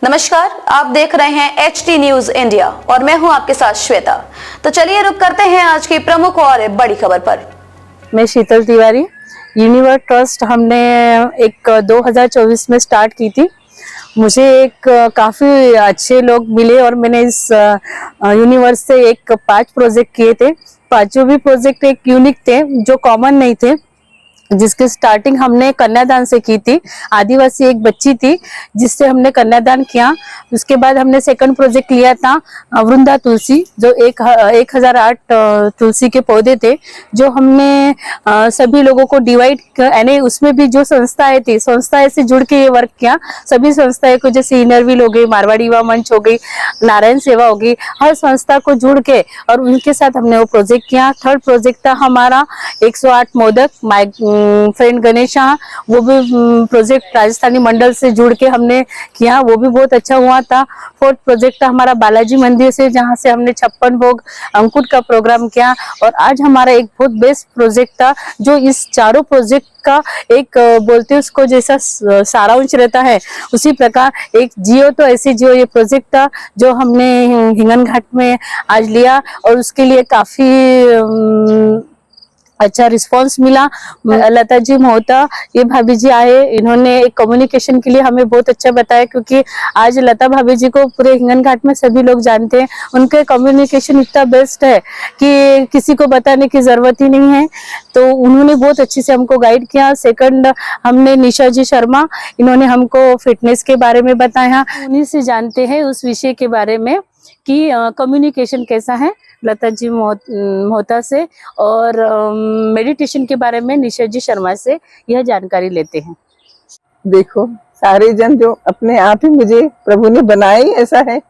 नमस्कार, आप देख रहे हैं HT न्यूज इंडिया और मैं हूं आपके साथ श्वेता। तो चलिए रुक करते हैं आज की प्रमुख और बड़ी खबर पर। मैं शीतल तिवारी। यूनिवर्स ट्रस्ट हमने एक 2024 में स्टार्ट की थी। मुझे एक काफ़ी अच्छे लोग मिले और मैंने इस यूनिवर्स से एक 5 प्रोजेक्ट किए थे। पांचों भी प्रोजेक्ट एक यूनिक थे जो कॉमन नहीं थे, जिसकी स्टार्टिंग हमने कन्यादान से की थी। आदिवासी एक बच्ची थी जिससे हमने कन्यादान किया। उसके बाद हमने सेकंड प्रोजेक्ट लिया था वृंदा तुलसी, जो 1008 तुलसी के पौधे थे जो हमने सभी लोगों को डिवाइड, यानी उसमें भी जो संस्थाएं थी, संस्थाएं से जुड़ के ये वर्क किया। सभी संस्थाएं को, जैसे इनरव्हील हो गई, मारवाड़ी युवा मंच हो गई, नारायण सेवा हो गई, हर संस्था को जुड़ के और उनके साथ हमने वो प्रोजेक्ट किया। थर्ड प्रोजेक्ट था हमारा 108 मोदक, माई फ्रेंड गणेशा, वो भी प्रोजेक्ट राजस्थानी मंडल से जुड़ के हमने किया, वो भी बहुत अच्छा हुआ था। फोर्थ प्रोजेक्ट था हमारा बालाजी मंदिर से, जहाँ से हमने 56 भोग अंकुट का प्रोग्राम किया। और आज हमारा एक बहुत बेस्ट प्रोजेक्ट था जो इस चारों प्रोजेक्ट का एक बोलते उसको जैसा सारांश रहता है, उसी प्रकार एक जियो तो ऐसे जियो ये प्रोजेक्ट था जो हमने हिंगन घाट में आज लिया और उसके लिए काफी अच्छा रिस्पांस मिला। लता जी मोहता, ये भाभी जी आए, इन्होंने एक कम्युनिकेशन के लिए हमें बहुत अच्छा बताया, क्योंकि आज लता भाभी जी को पूरे हिंगन घाट में सभी लोग जानते हैं। उनके कम्युनिकेशन इतना बेस्ट है कि किसी को बताने की जरूरत ही नहीं है, तो उन्होंने बहुत अच्छे से हमको गाइड किया। सेकंड हमने निशा जी शर्मा, इन्होंने हमको फिटनेस के बारे में बताया। उन्हीं से जानते हैं उस विषय के बारे में कि कम्युनिकेशन कैसा है, लता जी मोहता से, और मेडिटेशन के बारे में निशा जी शर्मा से यह जानकारी लेते हैं। देखो, सारे जन जो अपने आप ही मुझे प्रभु ने बनाया ही ऐसा है,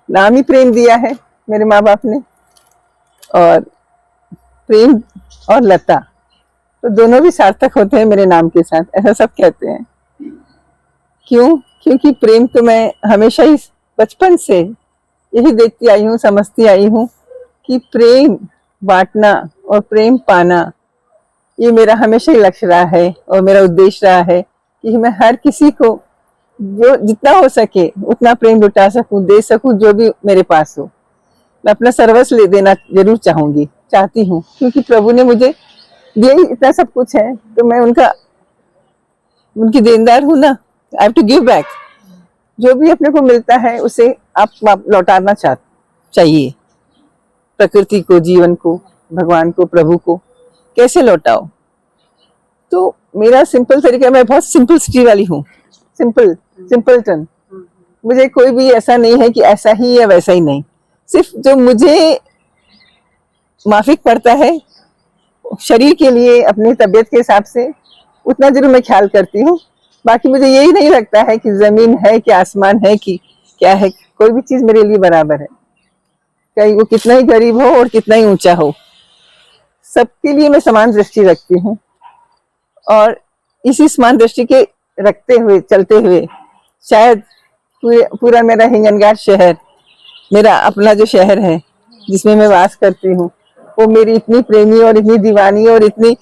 नाम ही प्रेम दिया है मेरे माँ बाप ने। और प्रेम और लता तो दोनों भी सार्थक होते हैं मेरे नाम के साथ, ऐसा सब कहते हैं। क्यों? क्योंकि प्रेम तो मैं हमेशा ही बचपन से यही देखती आई हूँ, समझती आई हूँ कि प्रेम बांटना और प्रेम पाना ये मेरा हमेशा ही लक्ष्य रहा है और मेरा उद्देश्य रहा है कि मैं हर किसी को जो जितना हो सके उतना प्रेम लुटा सकूं, दे सकूं, जो भी मेरे पास हो। मैं अपना सर्वस्व ले देना जरूर चाहती हूँ, क्योंकि प्रभु ने मुझे दिया ही इतना सब कुछ है, तो मैं उनकी देनदार हूँ ना। I have to give back. जो भी अपने को मिलता है उसे आप लौटाना चाहिए। प्रकृति को, जीवन को, भगवान को, प्रभु को कैसे लौटाओ? तो मेरा सिंपल तरीका, मैं बहुत सिंपल सिटी वाली हूँ, सिंपलटन। मुझे कोई भी ऐसा नहीं है कि ऐसा ही या वैसा ही नहीं। सिर्फ जो मुझे माफिक पड़ता है शरीर के लिए, अपनी तबीयत के हिसाब से, उतना जरूर मैं ख्याल करती हूँ। बाकी मुझे यही नहीं लगता है कि जमीन है कि आसमान है कि क्या है, कोई भी चीज मेरे लिए बराबर है, चाहे वो कितना ही गरीब हो और कितना ही ऊंचा हो, सबके लिए मैं समान दृष्टि रखती हूँ। और इसी समान दृष्टि के रखते हुए, चलते हुए, शायद पूरा मेरा हिंगनघाट शहर, मेरा अपना जो शहर है जिसमें मैं वास करती हूँ, वो मेरी इतनी प्रेमी और इतनी दीवानी और इतनी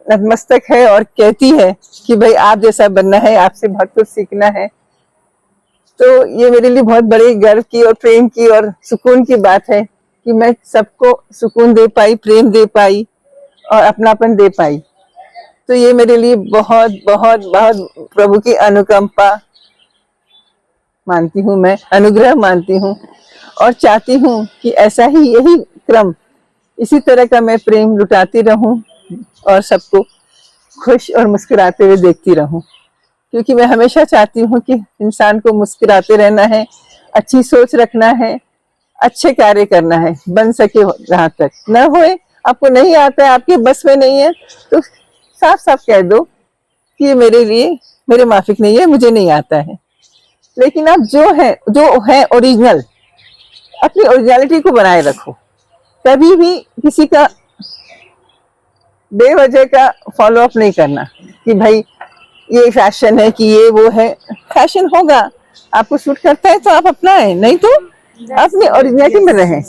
नतमस्तक है और कहती है कि भाई आप जैसा बनना है, आपसे बहुत कुछ सीखना है। तो ये मेरे लिए बहुत बड़े गर्व की और प्रेम की और सुकून की बात है कि मैं सबको सुकून दे पाई, प्रेम दे पाई और अपनापन दे पाई। तो ये मेरे लिए बहुत बहुत बहुत प्रभु की अनुकंपा मानती हूँ, मैं अनुग्रह मानती हूँ और चाहती हूँ कि ऐसा ही, यही क्रम, इसी तरह का मैं प्रेम लुटाती रहूं और सबको खुश और मुस्कुराते हुए देखती रहूं। क्योंकि मैं हमेशा चाहती हूँ कि इंसान को मुस्कुराते रहना है, अच्छी सोच रखना है, अच्छे कार्य करना है, बन सके जहाँ तक। न होए, आपको नहीं आता है, आपके बस में नहीं है, तो साफ साफ कह दो कि ये मेरे लिए, मेरे माफिक नहीं है, मुझे नहीं आता है। लेकिन आप जो है ओरिजिनल, अपनी ओरिजिनलिटी को बनाए रखो। कभी भी किसी का बेवजह का फॉलो अप नहीं करना कि भाई ये फैशन है कि ये वो है। फैशन होगा, आपको सूट करता है तो आप अपनाएं, नहीं तो अपनी ओरिजिनलिटी में रहें।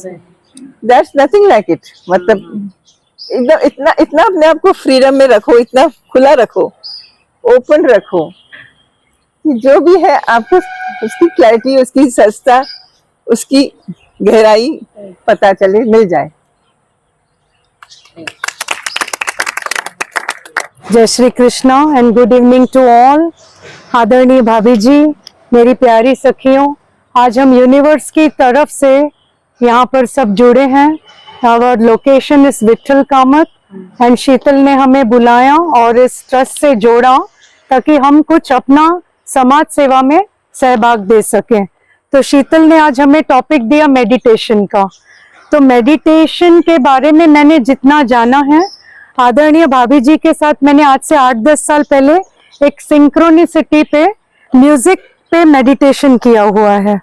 That's nothing like it. मतलब एकदम इतना अपने आप को फ्रीडम में रखो, इतना खुला रखो, ओपन रखो कि जो भी है आपको उसकी क्लैरिटी, उसकी सस्ता, उसकी गहराई पता चले, मिल जाए। जय Shri Krishna and good evening to all. आदरणीय भाभी जी, मेरी प्यारी सखियों, आज हम यूनिवर्स की तरफ से यहाँ पर सब जुड़े हैं। Our location is Vitthal Kamat and Sheetal ने हमें बुलाया और इस ट्रस्ट से जोड़ा ताकि हम कुछ अपना समाज सेवा में सहभाग दे सकें। तो शीतल ने आज हमें टॉपिक दिया मेडिटेशन का। तो मेडिटेशन के बारे में मैंने जितना जाना है, आदरणीय भाभी जी के साथ मैंने आज से 8-10 साल पहले एक सिंक्रोनिसिटी पे म्यूजिक पे मेडिटेशन किया हुआ है।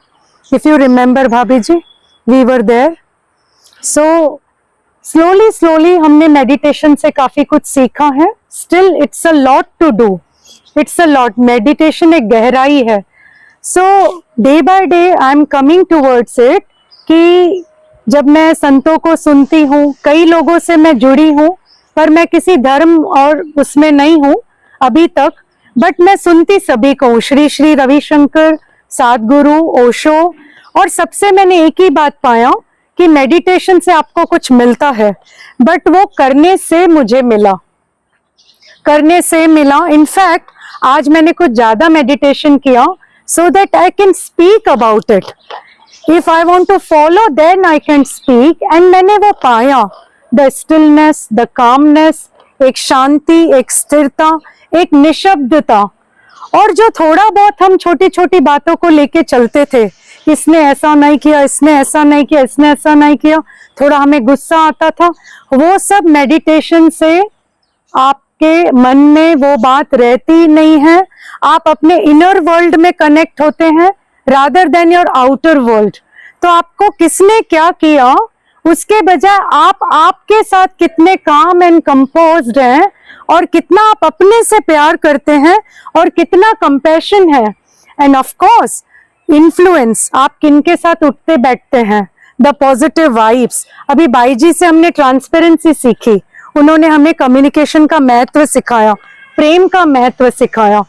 इफ यू रिमेम्बर भाभी जी, we were there. So slowly हमने मेडिटेशन से काफी कुछ सीखा है। Still it's a lot to do, it's a lot. Meditation एक गहराई है। So day by day I am coming towards it कि जब मैं संतों को सुनती हूँ, कई लोगों से मैं जुड़ी हूँ, पर मैं किसी धर्म और उसमें नहीं हूँ अभी तक, बट मैं सुनती सभी को, श्री श्री रविशंकर, सद्गुरु, ओशो, और सबसे मैंने एक ही बात पाया कि मेडिटेशन से आपको कुछ मिलता है, बट वो करने से मुझे मिला, करने से मिला। इनफैक्ट आज मैंने कुछ ज्यादा मेडिटेशन किया so that I can speak about it. If I want to follow, then I can speak. And मैंने वो पाया, the stillness, the calmness, एक शांति, एक स्थिरता, एक निशब्दता। और जो थोड़ा बहुत हम छोटी छोटी बातों को लेके चलते थे, इसने ऐसा नहीं किया, इसने ऐसा नहीं किया, इसने ऐसा नहीं किया, थोड़ा हमें गुस्सा आता था, वो सब मेडिटेशन से आपके मन में वो बात रहती नहीं है। आप अपने इनर वर्ल्ड में कनेक्ट होते हैं rather than your outer world. तो आपको किसने क्या किया उसके बजाय आप आपके साथ कितने काम एंड कंपोज्ड हैं, और कितना आप अपने से प्यार करते हैं, और कितना कंपैशन है, एंड ऑफ कोर्स इन्फ्लुएंस, आप किनके साथ उठते बैठते हैं, द पॉजिटिव वाइब्स। अभी बाई जी से हमने ट्रांसपेरेंसी सीखी, उन्होंने हमें कम्युनिकेशन का महत्व सिखाया, प्रेम का महत्व सिखाया।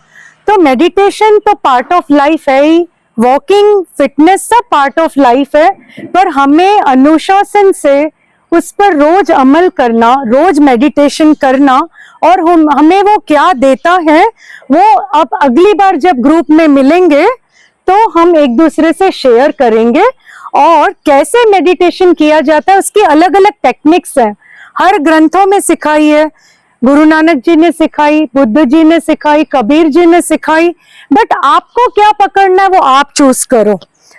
तो मेडिटेशन तो पार्ट ऑफ लाइफ है ही, वॉकिंग, फिटनेस सब पार्ट ऑफ लाइफ है, पर हमें अनुशासन से उस पर रोज अमल करना, रोज मेडिटेशन करना, और हमें वो क्या देता है वो अब अगली बार जब ग्रुप में मिलेंगे तो हम एक दूसरे से शेयर करेंगे। और कैसे मेडिटेशन किया जाता है उसकी अलग अलग टेक्निक्स हैं, हर ग्रंथों में सिखाई है। गुरु नानक जी ने सिखाई, बुद्ध जी ने सिखाई, कबीर जी ने सिखाई, बट आपको क्या पकड़ना है वो आप चूज करो।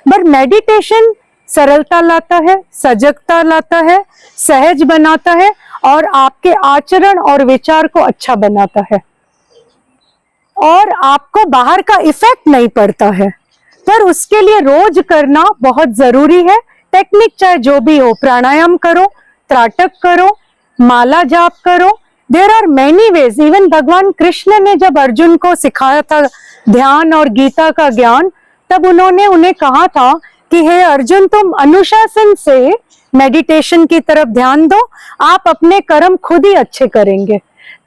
बट मेडिटेशन सरलता लाता है, सजगता लाता है, सहज बनाता है, और आपके आचरण और विचार को अच्छा बनाता है, और आपको बाहर का इफेक्ट नहीं पड़ता है। पर उसके लिए रोज करना बहुत जरूरी है। टेक्निक चाहे जो भी हो, प्राणायाम करो, त्राटक करो, माला जाप करो, there are many ways. Even भगवान कृष्ण ने जब अर्जुन को सिखाया था ध्यान और गीता का ज्ञान, तब उन्होंने उन्हें कहा था कि हे अर्जुन, तुम अनुशासन से मेडिटेशन की तरफ ध्यान दो, आप अपने कर्म खुद ही अच्छे करेंगे।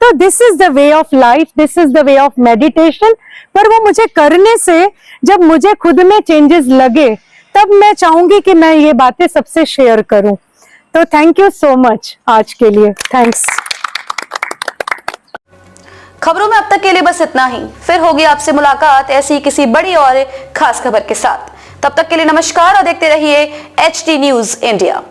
तो this is the way of life, this is the way of meditation. पर वो मुझे करने से जब मुझे खुद में चेंजेस लगे, तब मैं चाहूंगी कि मैं ये बातें सबसे शेयर करूं। तो थैंक यू सो मच आज के लिए, थैंक्स। खबरों में अब तक के लिए बस इतना ही। फिर होगी आपसे मुलाकात ऐसी किसी बड़ी और खास खबर के साथ। तब तक के लिए नमस्कार और देखते रहिए HT न्यूज इंडिया।